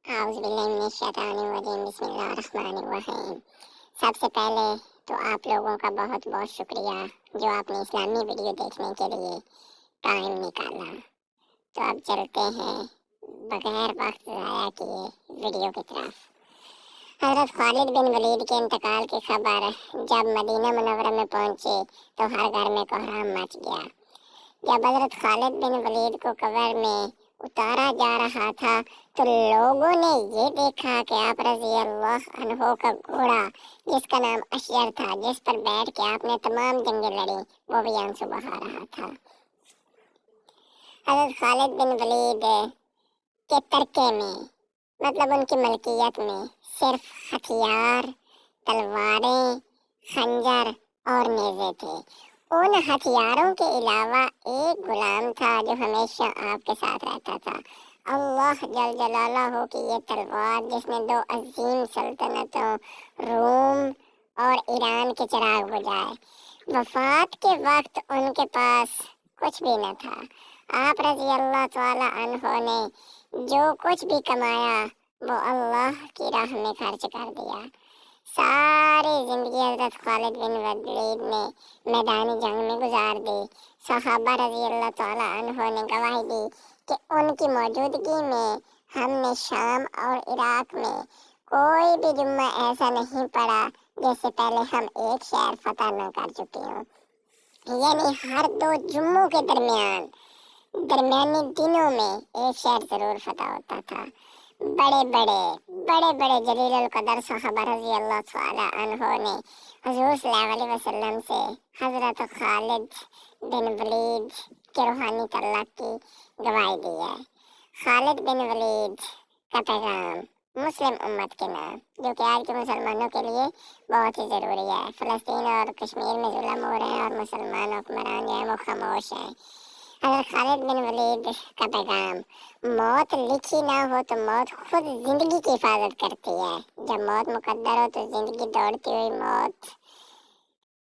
आऊज़ बिल्लाहि मिनश्शैतानिर्रजीम बिस्मिल्लाहिर्रहमानिर्रहीम। सबसे पहले तो आप लोगों का बहुत बहुत शुक्रिया जो आपने इस्लामी वीडियो देखने के लिए टाइम निकाला। तो अब चलते हैं बगैर वक्त ज़ाया किए वीडियो की तरफ। हज़रत खालिद बिन वलीद के इंतकाल की खबर जब मदीना मुनव्वरा में पहुंची तो हर घर में कोहराम मच गया। जब हज़रत खालिद बिन वलीद को कब्र में उतारा जा रहा था तो लोगों ने ये देखा कि आप रज़ी अल्लाह अन्हो का घोड़ा जिसका नाम अशयर था, जिस पर बैठ के आपने तमाम जंगें लड़ी, वो भी आंसू बहा रहा था। हज़रत खालिद बिन वलीद के तरके में, मतलब उनकी मलकियत में, सिर्फ हथियार, तलवारें, खंजर और नेज़े थे। उन हथियारों के अलावा एक गुलाम था जो हमेशा आपके साथ रहता था। अल्लाह जल जलालहू की ये तलवार जिसने दो अजीम सल्तनतों रूम और ईरान के चिराग बुझाए। वफात के वक्त उनके पास कुछ भी न था। आप रज़ी अल्लाह तआला अन्हो ने जो कुछ भी कमाया वो अल्लाह की राह में खर्च कर दिया। सारी जिंदगी हज़रत खालिद बिन वलीद ने मैदानी जंग में गुजार दी। सहाबा रज़ी अल्लाह तआला अन्हो ने गवाही दी कि उनकी मौजूदगी में हमने शाम और इराक में कोई भी जुम्मा ऐसा नहीं पड़ा जिससे पहले हम एक शहर फतह न कर चुके हों। यानी हर दो जुम्मों के दरमियानी दिनों में एक शहर जरूर फतह होता था। बड़े बड़े जलील कदर सहाबा रज़ी अल्लाह तआला अन्हो ने हुज़ूर सल्लल्लाहु अलैहि वसल्लम से हज़रत खालिद बिन वलीद के रूहानी तल्लुक़ की गवाही दी है। खालिद बिन वलीद का पैगाम मुस्लिम उम्मत के नाम, जो कि आज के मुसलमानों के लिए बहुत ही ज़रूरी है। फ़लस्तीन और कश्मीर में जुल्म हो रहे हैं और मुसलमान हुक्मरान जो हैं वो खामोश हैं। हज़रत खालिद बिन वलीद का पैगाम, मौत लिखी ना हो तो मौत खुद जिंदगी की हिफाजत करती है। जब मौत मुकद्दर हो तो जिंदगी दौड़ती हुई मौत